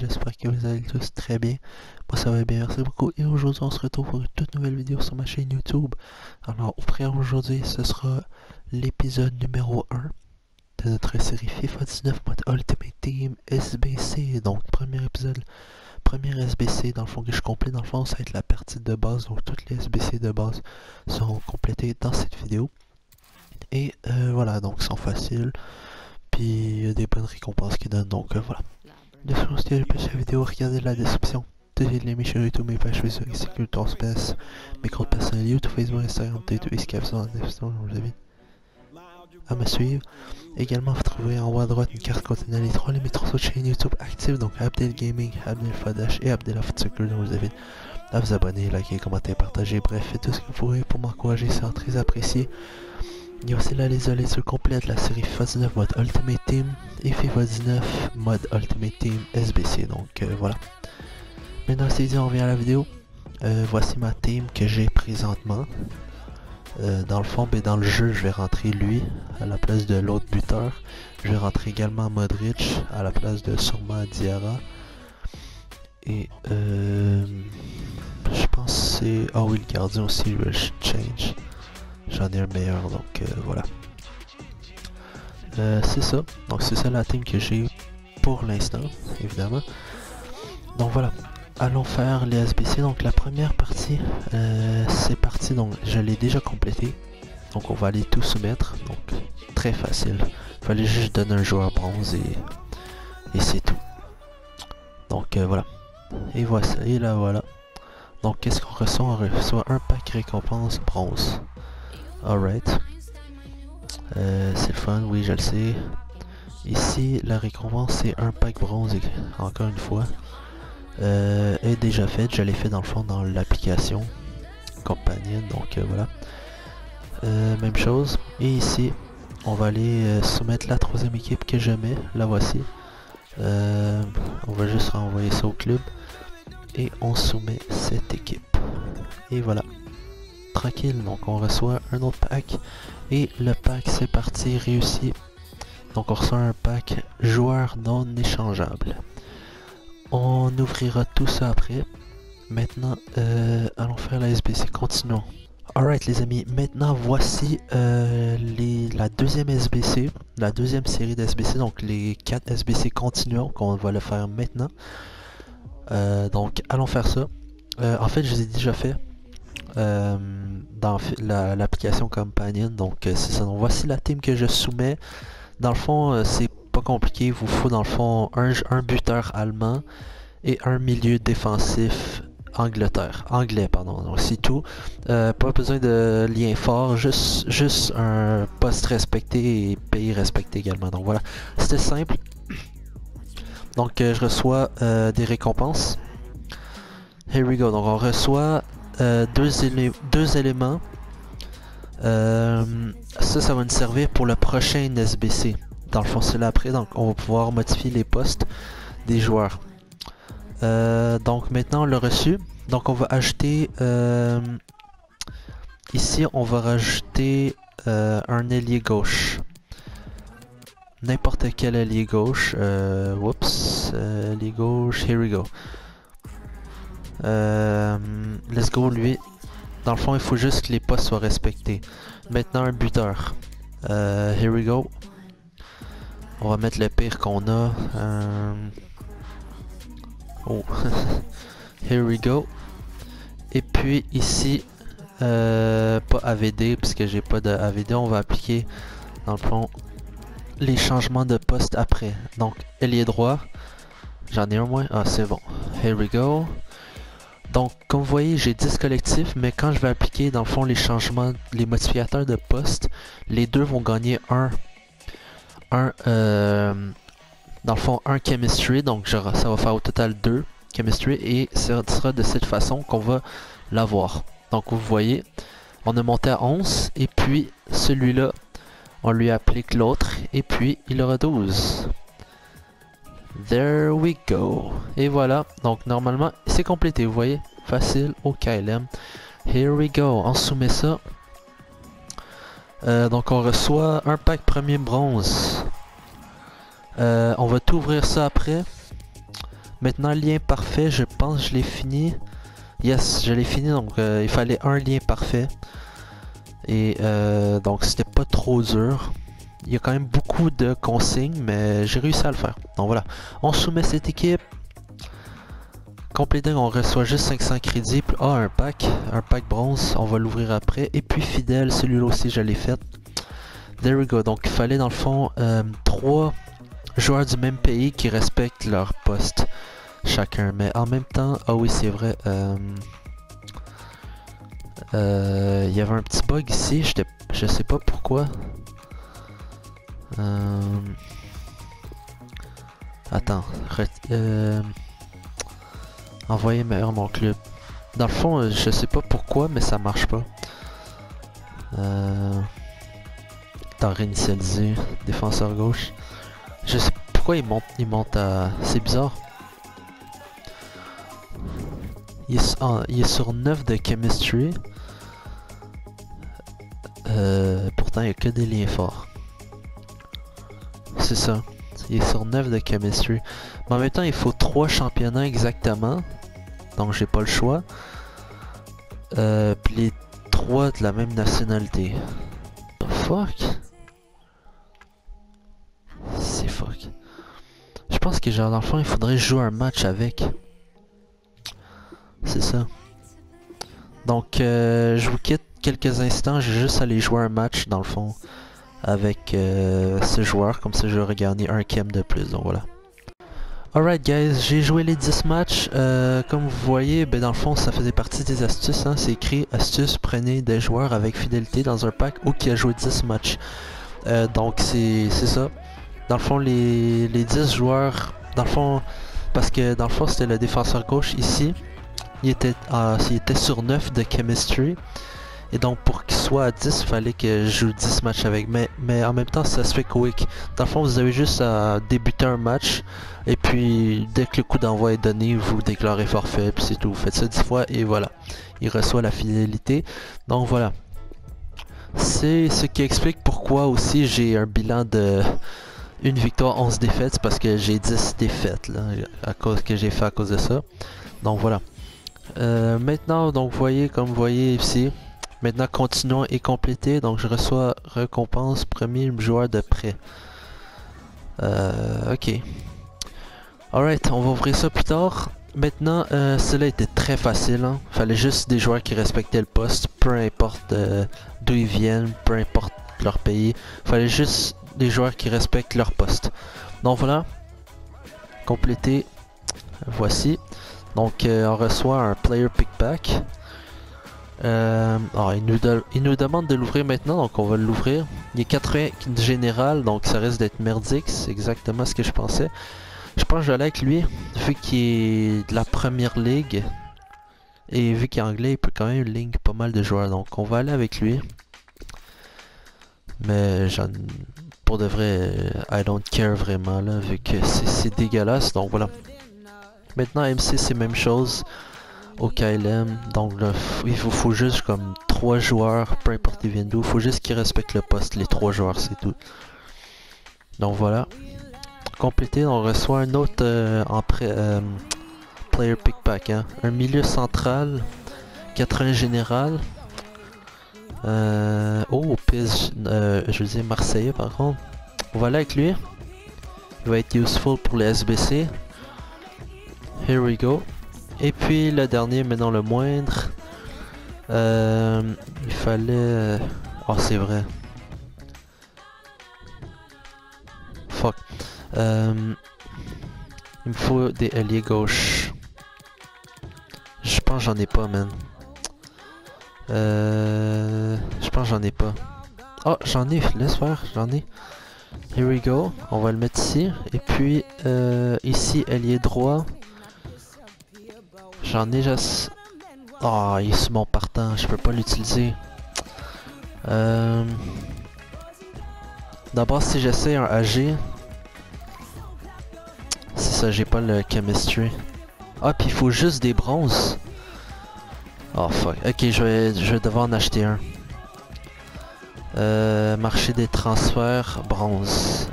j'espère que vous allez tous très bien. Moi ça va bien, merci beaucoup. Et aujourd'hui on se retrouve pour une toute nouvelle vidéo sur ma chaîne YouTube. Alors au programme aujourd'hui, ce sera l'épisode numéro 1 de notre série FIFA 19 mode Ultimate Team SBC. Donc premier épisode, premier SBC dans le fond que je complète. Dans le fond ça va être la partie de base, donc toutes les SBC de base seront complétées dans cette vidéo. Et voilà, donc c'est facile. Puis il y a des bonnes récompenses qui donnent, donc voilà. De ce que j'ai la vidéo, regardez la description. Déjà de l'aimer sur YouTube, mes pages Facebook, Sécurité Space, mes comptes personnels YouTube, Facebook, Instagram, Twitter, et Skype dans la description, je vous invite à me suivre. Également, vous trouverez en haut à droite une carte contenant les trois autres chaînes YouTube actives, donc Abdel Gaming, Abdel Fadash et Abdel Sécurité, je vous invite à vous abonner, liker, commenter, partager, bref, faites tout ce que vous pourrez pour m'encourager, c'est très apprécié. Il y a aussi la liste complète de la série FIFA 19 mode Ultimate Team et FIFA 19 mode Ultimate Team SBC. Donc voilà. Maintenant c'est dit, on revient à la vidéo. Voici ma team que j'ai présentement. Dans le fond, dans le jeu, je vais rentrer lui à la place de l'autre buteur. Je vais rentrer également Modric à la place de Souma Diarra. Et je pense que c'est... Ah oui, le gardien aussi, je vais change. J'en ai un meilleur, donc voilà. C'est ça. Donc c'est ça la team que j'ai pour l'instant, évidemment. Donc voilà. Allons faire les SBC. Donc la première partie, c'est parti. Donc je l'ai déjà complété. Donc on va aller tout soumettre. Donc très facile. Il fallait juste donner un joueur bronze et c'est tout. Donc voilà. Et voici. Et là voilà. Donc qu'est-ce qu'on reçoit? On reçoit un pack récompense bronze. Alright. C'est le fun, oui je le sais. Ici la récompense c'est un pack bronze, encore une fois. Est déjà faite, je l'ai fait dans le fond dans l'application compagnon, donc voilà. Même chose. Et ici on va aller soumettre la troisième équipe que je mets, la voici. On va juste renvoyer ça au club. Et on soumet cette équipe. Et voilà. Tranquille, donc on reçoit un autre pack et le pack c'est parti, réussi. Donc on reçoit un pack joueur non échangeable. On ouvrira tout ça après. Maintenant allons faire la SBC, continuons. Alright les amis, maintenant voici la deuxième SBC, la deuxième série d'SBC, donc les 4 SBC continuons qu'on va le faire maintenant. Donc allons faire ça. En fait je les ai déjà fait. Dans l'application Companion, donc c'est ça. Donc voici la team que je soumets. Dans le fond c'est pas compliqué, il vous faut dans le fond un buteur allemand et un milieu défensif anglais pardon, donc c'est tout. Pas besoin de lien fort, juste un poste respecté et pays respecté également. Donc voilà, c'était simple. Donc je reçois des récompenses. Here we go, donc on reçoit deux éléments. Ça va nous servir pour le prochain SBC. Dans le fond, c'est là après, donc on va pouvoir modifier les postes des joueurs. Donc maintenant, on l'a reçu. Donc on va ajouter... ici, on va rajouter un ailier gauche. N'importe quel ailier gauche. Ailier gauche, here we go. Let's go lui. Dans le fond il faut juste que les postes soient respectés. Maintenant un buteur. Here we go. On va mettre le pire qu'on a. Oh. Here we go. Et puis ici pas AVD puisque j'ai pas de AVD. On va appliquer dans le fond les changements de poste après. Donc ailier droit. J'en ai un moins. Ah c'est bon. Here we go. Donc, comme vous voyez, j'ai 10 collectifs, mais quand je vais appliquer, dans le fond, les changements, les modificateurs de poste, les deux vont gagner dans le fond, un chemistry, donc ça va faire au total 2 chemistry, et ce sera de cette façon qu'on va l'avoir. Donc, vous voyez, on a monté à 11, et puis celui-là, on lui applique l'autre, et puis il aura 12. There we go. Et voilà, donc normalement c'est complété, vous voyez, facile au KLM. Here we go, on soumet ça. Donc on reçoit un pack premier bronze. On va tout ouvrir ça après. Maintenant, lien parfait, je pense que je l'ai fini. Yes, je l'ai fini, donc il fallait un lien parfait. Et donc c'était pas trop dur. Il y a quand même beaucoup de consignes, mais j'ai réussi à le faire. Donc voilà, on soumet cette équipe. Compléter, on reçoit juste 500 crédits. Ah, un pack bronze, on va l'ouvrir après. Et puis fidèle, celui-là aussi je l'ai fait. There we go, donc il fallait dans le fond 3 joueurs du même pays qui respectent leur poste chacun. Mais en même temps, ah oui c'est vrai, il y avait un petit bug ici, je sais pas pourquoi. Attends, envoyer meilleur mon club. Dans le fond, je sais pas pourquoi, mais ça marche pas. Temps réinitialisé, défenseur gauche. Je sais pas pourquoi il monte à... C'est bizarre. Il est sur 9 de chemistry. Pourtant, il n'y a que des liens forts. C'est ça. Il est sur 9 de chemistry. Mais en même temps, il faut 3 championnats exactement. Donc, j'ai pas le choix. Puis les 3 de la même nationalité. The fuck? C'est fuck. Je pense que genre dans le fond, il faudrait jouer un match avec. C'est ça. Donc, je vous quitte quelques instants. J'ai juste allé jouer un match dans le fond avec ce joueur. Comme ça, je vais regagner un chem de plus. Donc voilà. Alright guys, j'ai joué les 10 matchs. Comme vous voyez, ben dans le fond, ça faisait partie des astuces. Hein. C'est écrit astuce, prenez des joueurs avec fidélité dans un pack ou qui a joué 10 matchs. Donc c'est ça. Dans le fond, les 10 joueurs, dans le fond, parce que dans le fond, c'était le défenseur gauche ici. Il était sur 9 de chemistry. Et donc pour qu'il soit à 10, il fallait que je joue 10 matchs avec. Mais en même temps, ça se fait quick. Dans le fond, vous avez juste à débuter un match. Et puis, dès que le coup d'envoi est donné, vous déclarez forfait. Puis c'est tout. Vous faites ça 10 fois et voilà. Il reçoit la fidélité. Donc voilà. C'est ce qui explique pourquoi aussi j'ai un bilan de... une victoire, 11 défaites. Parce que j'ai 10 défaites là, que j'ai fait à cause de ça. Donc voilà. Maintenant, donc vous voyez, comme vous voyez ici. Maintenant, continuons et compléter. Donc, je reçois récompense premier joueur de prêt. Ok. Alright, on va ouvrir ça plus tard. Maintenant, cela était très facile. Hein. Fallait juste des joueurs qui respectaient le poste, peu importe d'où ils viennent, peu importe leur pays. Fallait juste des joueurs qui respectent leur poste. Donc voilà. Compléter. Voici. Donc, on reçoit un player pick pack. Il nous demande de l'ouvrir maintenant, donc on va l'ouvrir. Il est 80 général, donc ça risque d'être merdique, c'est exactement ce que je pensais. Je pense que je vais aller avec lui, vu qu'il est de la première ligue. Et vu qu'il est anglais, il peut quand même link pas mal de joueurs, donc on va aller avec lui. Mais pour de vrai, I don't care vraiment là, vu que c'est dégueulasse, donc voilà. Maintenant MC c'est même chose. Au KLM, donc là, il vous faut juste comme 3 joueurs, peu importe ils viennent d'où, il faut juste qu'ils respectent le poste, les 3 joueurs, c'est tout. Donc voilà. Complété, on reçoit un autre player pick pack, hein. Un milieu central, 80 général. Oh, PS, je veux dire Marseillais par contre. On va aller avec lui. Il va être useful pour les SBC. Here we go. Et puis le dernier, mais non le moindre, il fallait... Oh c'est vrai. Fuck. Il me faut des ailiers gauche. Je pense que j'en ai pas, man. Je pense que j'en ai pas. Oh, j'en ai, laisse faire, j'en ai. Here we go. On va le mettre ici. Et puis, ici, ailier droit. J'en ai juste... Oh, il est sur mon partant, je peux pas l'utiliser. D'abord, si j'essaie un AG... C'est ça, j'ai pas le chemistry. Ah, puis il faut juste des bronzes. Oh fuck, ok, je vais devoir en acheter un. Marché des transferts, bronze.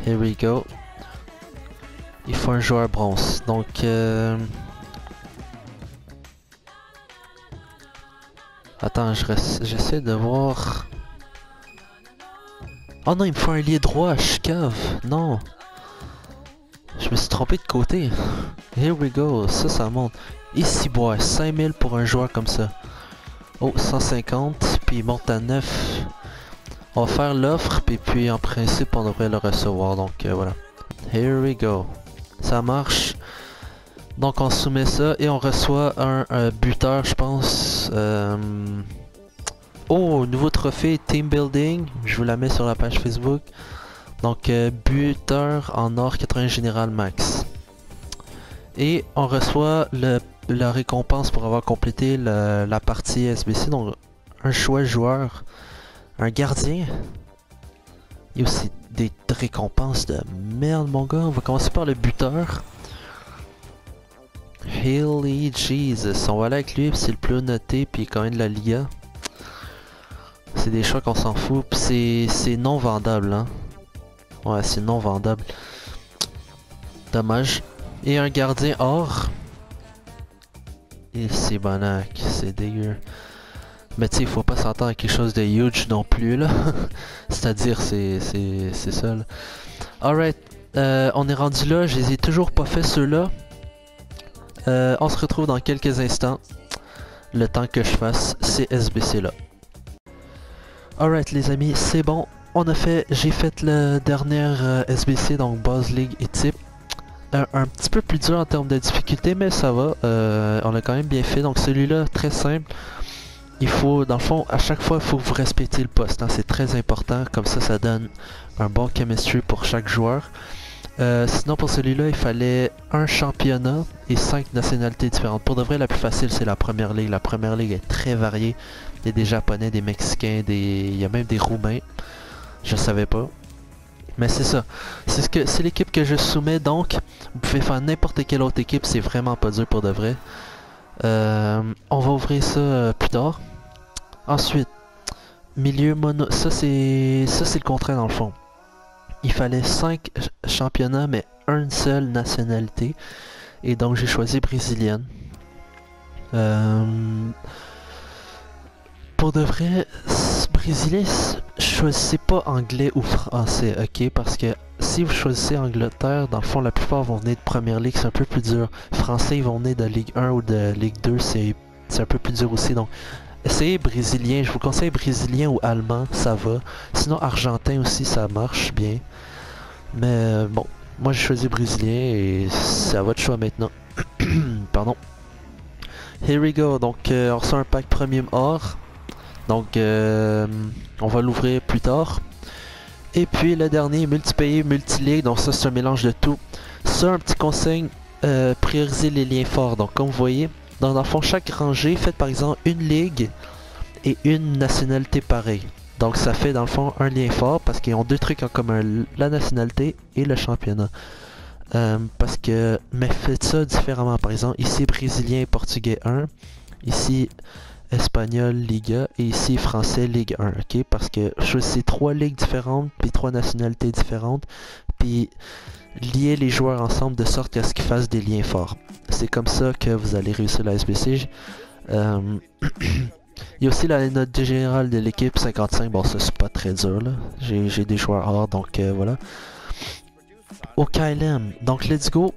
Here we go. Il faut un joueur bronze. Donc... Attends, j'essaie de voir... Oh non, il me faut un lié droit, je cave. Non. Je me suis trompé de côté. Here we go, ça monte. Ici, bois, 5000 pour un joueur comme ça. Oh, 150, puis il monte à 9. On va faire l'offre, puis en principe, on devrait le recevoir. Donc voilà. Here we go. Ça marche. Donc on soumet ça et on reçoit un buteur, je pense. Oh, nouveau trophée Team Building. Je vous la mets sur la page Facebook. Donc buteur en or 80 général max. Et on reçoit la récompense pour avoir complété la partie SBC. Donc un choix joueur, un gardien. Il y a aussi des récompenses de merde mon gars. On va commencer par le buteur. Haley Jesus. On va aller avec lui, c'est le plus noté, puis quand même de la Liga. C'est des choix qu'on s'en fout, puis c'est non vendable, hein. Ouais, c'est non vendable. Dommage. Et un gardien or. Et c'est bonac, c'est dégueu. Mais tu sais, il faut pas s'entendre à quelque chose de huge non plus, là. C'est-à-dire, c'est ça, là. Alright, on est rendu là, je les ai toujours pas fait ceux-là. On se retrouve dans quelques instants. Le temps que je fasse ces SBC là. Alright les amis, c'est bon. J'ai fait la dernière SBC, donc Buzz League et type. Un petit peu plus dur en termes de difficulté, mais ça va. On l'a quand même bien fait. Donc celui-là, très simple. Il faut, dans le fond, à chaque fois, il faut que vous respectez le poste. Hein, c'est très important. Comme ça donne un bon chemistry pour chaque joueur. Sinon pour celui-là il fallait un championnat et 5 nationalités différentes. Pour de vrai la plus facile c'est la première ligue. La première ligue est très variée. Il y a des japonais, des mexicains, il y a même des roumains. Je savais pas. Mais c'est ça. C'est l'équipe que je soumets donc. Vous pouvez faire n'importe quelle autre équipe, c'est vraiment pas dur pour de vrai. On va ouvrir ça plus tard. Ensuite, milieu mono. Ça c'est le contraire dans le fond. Il fallait 5 championnats mais une seule nationalité. Et donc j'ai choisi brésilienne. Pour de vrai, brésilien, choisissez pas anglais ou français, ok? Parce que si vous choisissez Angleterre, dans le fond la plupart vont venir de première ligue, c'est un peu plus dur. Français ils vont venir de Ligue 1 ou de Ligue 2, c'est un peu plus dur aussi. Donc essayez brésilien, je vous conseille brésilien ou allemand, ça va. Sinon argentin aussi ça marche bien. Mais bon, moi j'ai choisi brésilien et c'est à votre choix maintenant. Pardon. Here we go, donc on reçoit un pack premium or. Donc on va l'ouvrir plus tard. Et puis le dernier, multipayer, multiligue, donc ça c'est un mélange de tout. Ça un petit conseil, prioriser les liens forts. Donc comme vous voyez, dans le fond chaque rangée, faites par exemple une ligue et une nationalité pareille. Donc ça fait dans le fond un lien fort parce qu'ils ont deux trucs en commun, la nationalité et le championnat. Mais faites ça différemment. Par exemple, ici brésilien et portugais 1, ici espagnol Liga et ici français Ligue 1. Ok, parce que choisissez 3 ligues différentes puis 3 nationalités différentes, puis lier les joueurs ensemble de sorte à ce qu'ils fassent des liens forts. C'est comme ça que vous allez réussir la SBC. Il y a aussi la note générale de l'équipe 55, bon ça c'est pas très dur là, j'ai des joueurs hors donc voilà. Au KLM, donc let's go,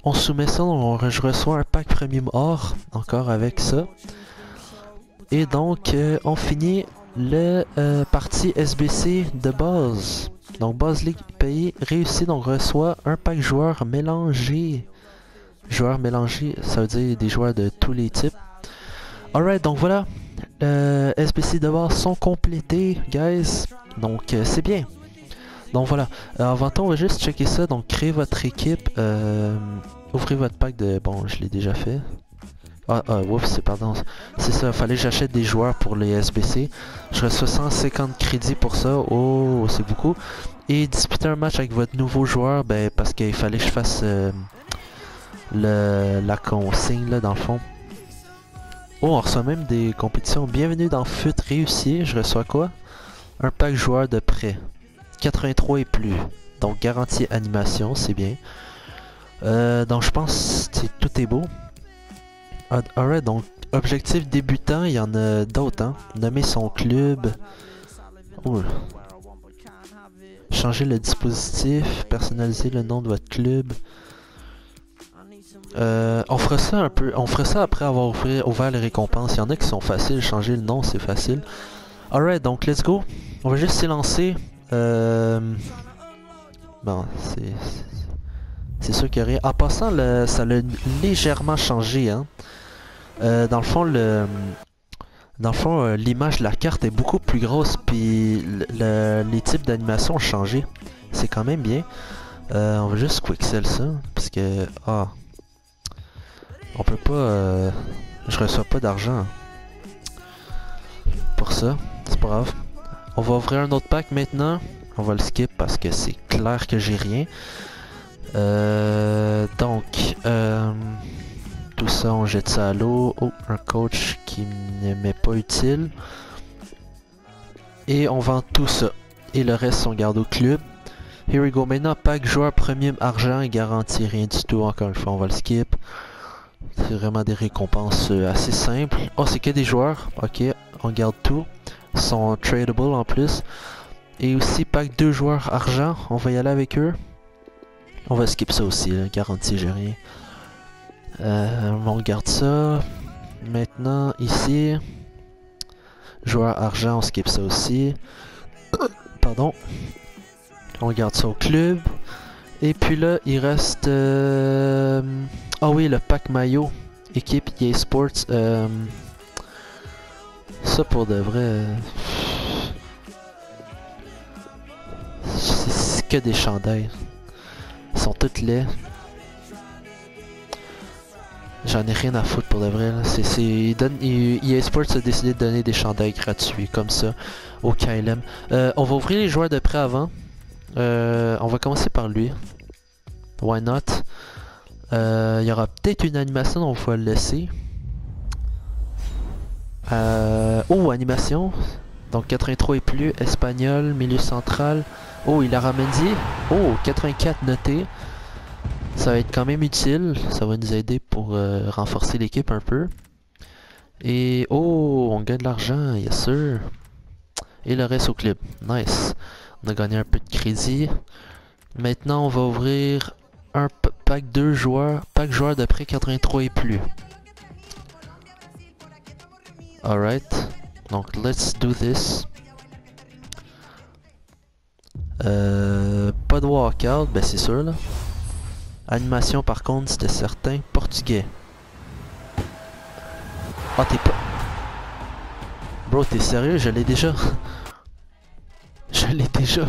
on soumet ça, je reçois un pack premium or, encore avec ça. Et donc on finit le partie SBC de base. Donc base League payé, réussi, donc on reçoit un pack joueurs mélangés. Joueurs mélangés, ça veut dire des joueurs de tous les types. Alright, donc voilà. SBC de base sont complétés, guys. Donc c'est bien. Donc voilà. Avant tout, on va juste checker ça. Donc créez votre équipe. Ouvrez votre pack de... Bon, je l'ai déjà fait. Oups, pardon. C'est ça, fallait que j'achète des joueurs pour les SBC. Je reçois 150 crédits pour ça. Oh, c'est beaucoup. Et disputer un match avec votre nouveau joueur, ben parce qu'il fallait que je fasse la consigne là dans le fond. Oh, on reçoit même des compétitions. Bienvenue dans FUT réussi. Je reçois quoi? Un pack joueur de prêt. 83 et plus. Donc garantie animation, c'est bien. Donc je pense que tout est beau. Alright, donc objectif débutant, il y en a d'autres, hein. Nommer son club. Oh. Changer le dispositif, personnaliser le nom de votre club. On fera ça un peu. On fera ça après avoir ouvert les récompenses. Il y en a qui sont faciles. Changer le nom, c'est facile. Alright, donc let's go. On va juste s'y lancer. Bon, c'est sûr qu'il n'y a rien. En passant, ça l'a légèrement changé. Hein. Dans le fond, l'image de la carte est beaucoup plus grosse. Puis les types d'animation ont changé. C'est quand même bien. On va juste quicksell ça. Parce que... Ah... On peut pas... je reçois pas d'argent pour ça. C'est pas grave. On va ouvrir un autre pack maintenant. On va le skip parce que c'est clair que j'ai rien. Donc... tout ça, on jette ça à l'eau. Oh, un coach qui ne m'est pas utile. Et on vend tout ça. Et le reste, on garde au club. Here we go. Maintenant, pack joueur premium argent et garantie rien du tout. Encore une fois, on va le skip. C'est vraiment des récompenses assez simples. Oh, c'est que des joueurs. Ok, on garde tout. Ils sont tradable en plus. Et aussi, pack 2 joueurs argent. On va y aller avec eux. On va skip ça aussi. Là. Garantie, j'ai rien. On garde ça. Maintenant, ici. Joueur argent, on skip ça aussi. Pardon. On garde ça au club. Et puis là, il reste... Ah oui, le pack maillot. Équipe EA Sports. Ça pour de vrai... C'est que des chandails. Ils sont tous laids. J'en ai rien à foutre pour de vrai. EA Sports a décidé de donner des chandails gratuits comme ça au KLM. On va ouvrir les joueurs de prêt avant. On va commencer par lui. Why not? Il y aura peut-être une animation, donc on va le laisser. Oh, animation. Donc 83 et plus, espagnol, milieu central. Oh, il a Ramendi. Oh, 84 noté. Ça va être quand même utile. Ça va nous aider pour renforcer l'équipe un peu. Et oh, on gagne de l'argent, yes sir. Et le reste au club. Nice. On a gagné un peu de crédit. Maintenant, on va ouvrir un pack 2 joueurs. Pack joueurs de près 83 et plus. Alright. Donc, let's do this. Pas de walkout, ben c'est sûr là. Animation par contre, c'était certain. Portugais. Ah, t'es pas... Bro, t'es sérieux? Je l'ai déjà. Je l'ai déjà.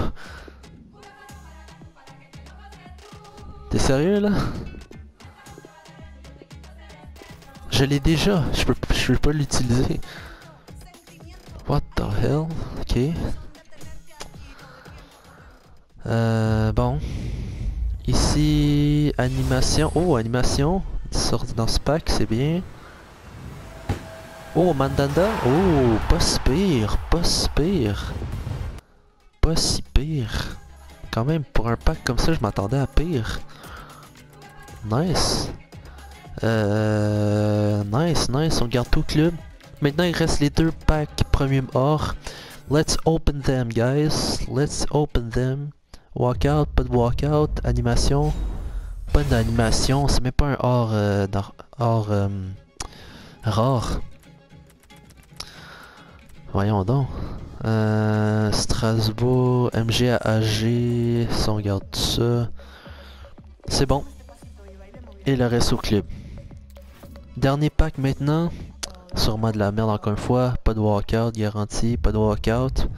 T'es sérieux là? Je l'ai déjà. Je peux pas l'utiliser. What the hell? Ok. Bon. Ici, animation. Oh, animation. Sorti dans ce pack, c'est bien. Oh, Mandanda. Oh, pas si pire. Pas si pire. Pas si pire. Quand même, pour un pack comme ça, je m'attendais à pire. Nice. Nice. On garde tout le club. Maintenant, il reste les 2 packs premium or. Let's open them, guys. Let's open them. Walkout, pas de walkout. Animation. Pas d'animation. C'est même pas un or, rare. Voyons donc. Strasbourg, MG à AG. Si on regarde tout ça. C'est bon. Et le reste au club. Dernier pack maintenant. Sûrement de la merde encore une fois. Pas de walkout garanti. Pas de walkout.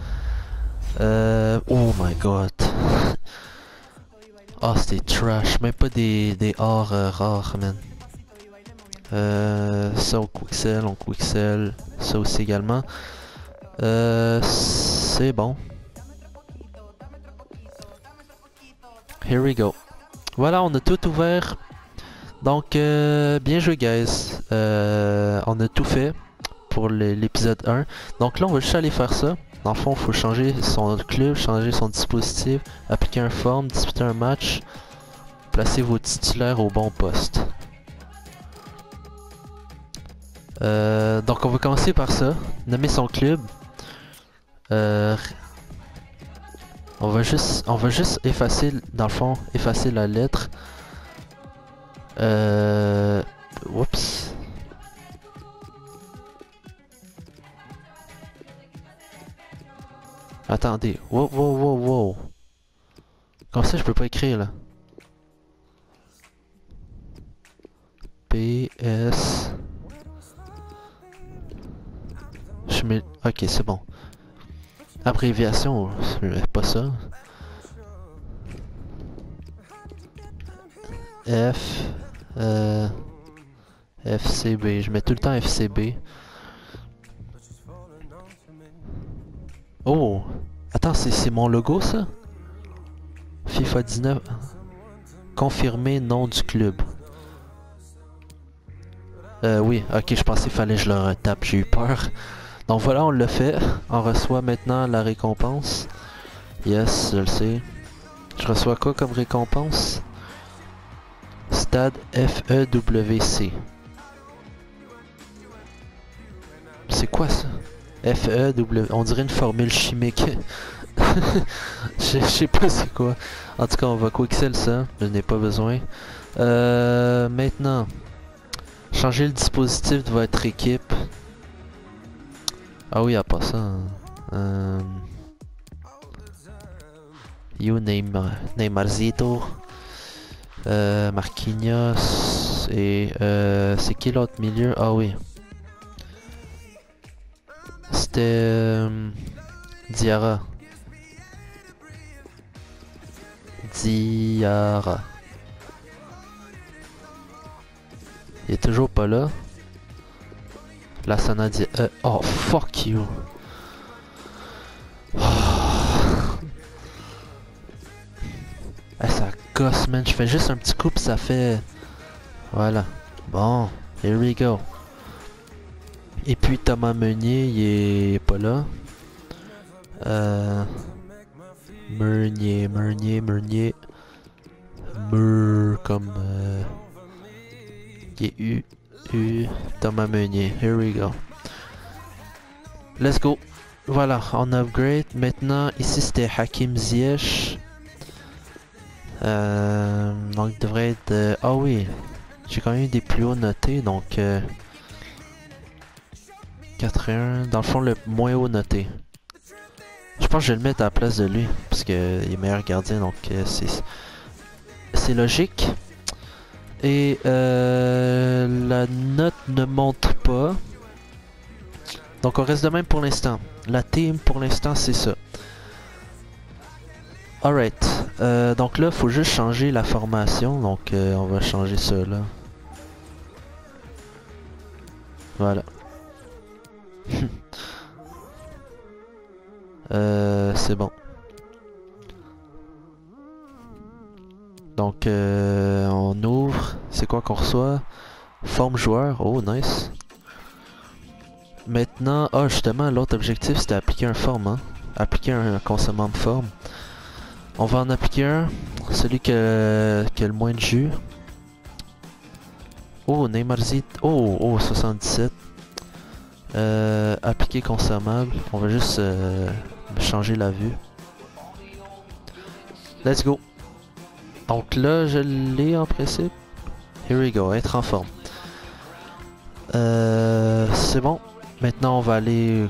Oh my god. Ah, c'était trash. Même pas des or rares, man. Ça on quicksell. Ça aussi également. C'est bon. Here we go. Voilà, on a tout ouvert. Donc, bien joué, guys. On a tout fait pour l'épisode 1. Donc là, on va juste aller faire ça. Dans le fond, il faut changer son club, changer son dispositif, appliquer un form, disputer un match, Placez vos titulaires au bon poste. Donc on va commencer par ça. Nommer son club. On va juste effacer, dans le fond, effacer la lettre. Oups. Attendez. Wow, wow, wow, wow. Comme ça, je peux pas écrire, là. PS... Je mets... Ok, c'est bon. Abréviation, c'est pas ça. FCB. Je mets tout le temps FCB. Oh! Attends, c'est mon logo, ça? FIFA 19. Confirmer nom du club. Oui, ok, je pensais qu'il fallait que je le retape, j'ai eu peur. Donc voilà, on l'a fait. On reçoit maintenant la récompense. Yes, je le sais. Je reçois quoi comme récompense? Stade FEWC. C'est quoi ça? FEW, on dirait une formule chimique. Je sais pas c'est quoi. En tout cas, on va quixel ça. Je n'ai pas besoin. Maintenant, changer le dispositif de votre équipe. Ah oui, à part ça. Neymarzito. Marquinhos. Et c'est qui l'autre milieu? Ah oui. C'était Diarra. Diarra. Il est toujours pas là. Lassana dit oh fuck you. Oh. Ça gosse man. Je fais juste un petit coup pis ça fait. Voilà. Bon. Here we go. Et puis Thomas Meunier, il est pas là. Meunier. Comme il est Thomas Meunier. Here we go. Let's go. Voilà, on upgrade. Maintenant, ici c'était Hakim Ziyech. Donc il devrait être. Ah oui, j'ai quand même eu des plus hauts notés, donc 4-1, dans le fond le moins haut noté. Je pense que je vais le mettre à la place de lui, parce qu'il est meilleur gardien, donc c'est logique. Et la note ne monte pas. Donc on reste de même pour l'instant. La team pour l'instant c'est ça. Alright, donc là il faut juste changer la formation, donc on va changer ça là. Voilà. C'est bon. Donc on ouvre. C'est quoi qu'on reçoit? Forme joueur. Oh nice. Maintenant, ah justement l'autre objectif c'était appliquer un forme. Hein? Appliquer un consommant de forme. On va en appliquer un. Celui qui a le moins de jus. Oh Neymarzit. Oh 77. Appliquer consommable. On va juste changer la vue. Let's go. Donc là, je l'ai en principe. Here we go, être en forme. C'est bon. Maintenant, on va aller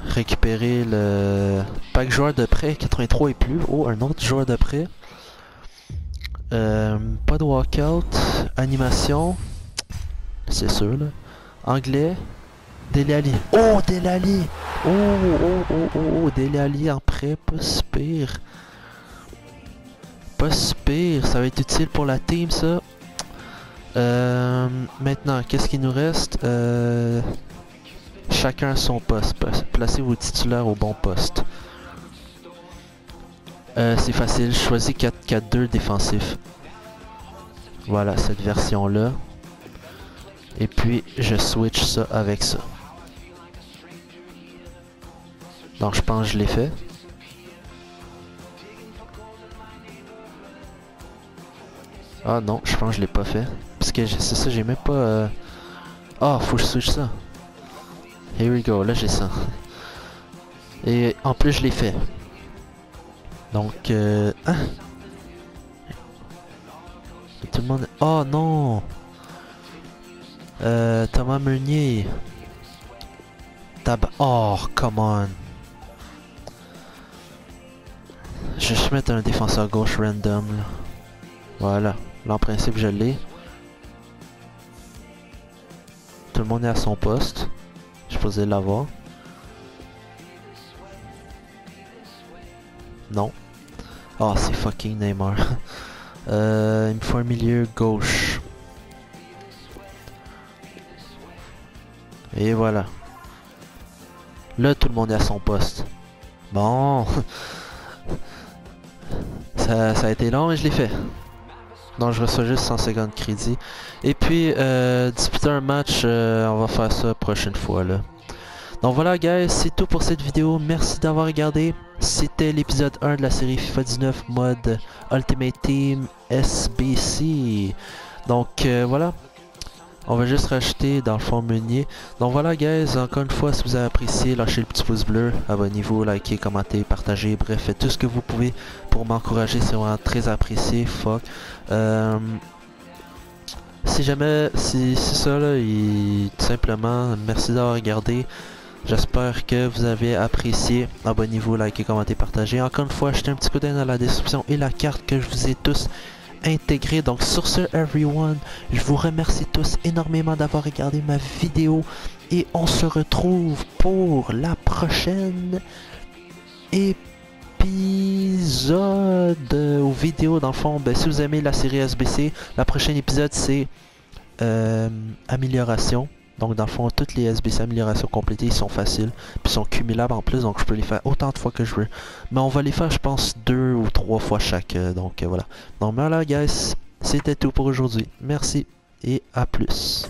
récupérer le pack joueur de prêt 83 et plus. Oh, un autre joueur de prêt. Pas de walkout. Animation. C'est sûr là. Anglais. Dele Alli. Oh, Dele Alli. Oh, Dele Alli en prêt. Pas si pire. Pas si pire. Ça va être utile pour la team ça. Maintenant, qu'est-ce qu'il nous reste? Chacun à son poste. Placez vos titulaires au bon poste. C'est facile. Choisis 4-4-2 défensif. Voilà, cette version-là. Et puis, je switch ça avec ça. Donc, je pense que je l'ai fait. Ah non, je pense que je l'ai pas fait. Parce que c'est ça, j'ai même pas... Ah, faut que je switch ça. Here we go, là j'ai ça. Et en plus je l'ai fait. Donc, hein? Tout le monde... Oh non! Thomas Meunier. Oh, come on. Je vais juste mettre un défenseur gauche random, là. Voilà. Là, en principe, je l'ai. Tout le monde est à son poste. Je suis posé l'avoir. Non. Oh, c'est fucking Neymar. Il me faut un milieu gauche. Et voilà. Là, tout le monde est à son poste. Bon. ça a été long, mais je l'ai fait. Donc, je reçois juste 150 crédits. Et puis, disputer un match, on va faire ça prochaine fois, là. Donc voilà, guys, c'est tout pour cette vidéo. Merci d'avoir regardé. C'était l'épisode 1 de la série FIFA 19 mode Ultimate Team SBC. Donc, voilà. On va juste rajouter dans le fond Meunier. Donc voilà guys, encore une fois si vous avez apprécié, lâchez le petit pouce bleu, abonnez-vous, likez, commentez, partagez, bref, faites tout ce que vous pouvez pour m'encourager, c'est vraiment très apprécié, fuck. Si jamais, si ça là, tout simplement, merci d'avoir regardé. J'espère que vous avez apprécié. Abonnez-vous, likez, commentez, partagez. Encore une fois, jetez un petit coup d'œil dans la description et la carte que je vous ai tous intégré. Donc sur ce everyone, je vous remercie tous énormément d'avoir regardé ma vidéo et on se retrouve pour la prochaine épisode ou vidéo. Dans le fond, ben, si vous aimez la série SBC, la prochaine épisode c'est amélioration. Donc dans le fond, toutes les SBC améliorations complétées ils sont faciles, puis sont cumulables en plus, donc je peux les faire autant de fois que je veux. Mais on va les faire je pense 2 ou 3 fois chaque, donc voilà. Donc voilà guys, c'était tout pour aujourd'hui. Merci et à plus.